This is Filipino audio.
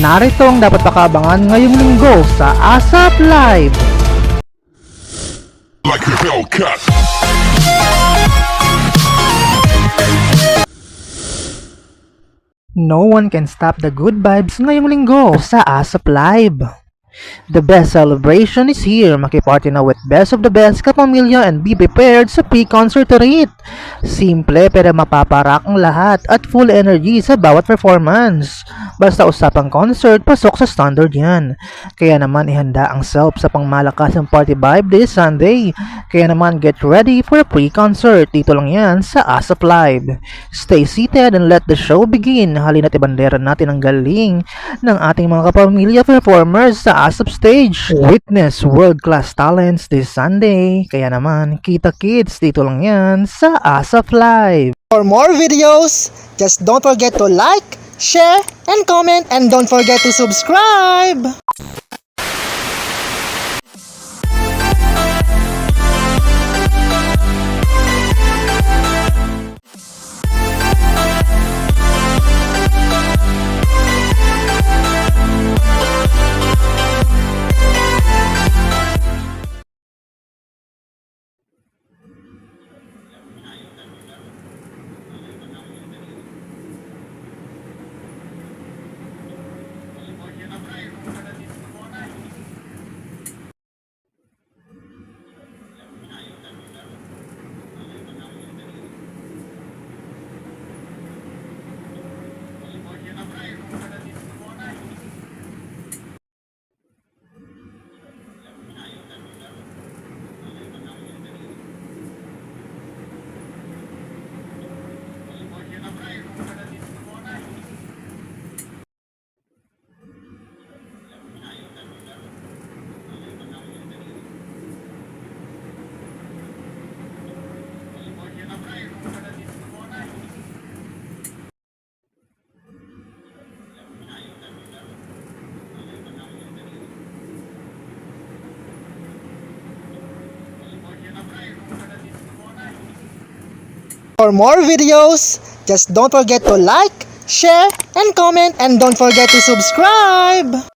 Narito ang dapat pakaabangan ngayong linggo sa ASAP Live. Like a Hellcat. No one can stop the good vibes ngayong linggo sa ASAP Live. The best celebration is here. Makiparty na with best of the best kapamilya and be prepared sa pre-concert treat. Simple pero mapaparak ang lahat at full energy sa bawat performance. Basta usapang concert, pasok sa standard yan. Kaya naman ihanda ang self sa pangmalakasang party vibe this Sunday. Kaya naman get ready for a pre-concert. Dito lang yan sa ASAP Live. Stay seated and let the show begin. Halina't ibandera natin ang galing ng ating mga kapamilya performers sa ASAP stage. Witness world-class talents this Sunday. Kaya naman, kita kids, dito lang yan sa ASAP Live. For more videos, just don't forget to like, share, and comment, and don't forget to subscribe! For more videos, just don't forget to like, share, and comment, and don't forget to subscribe!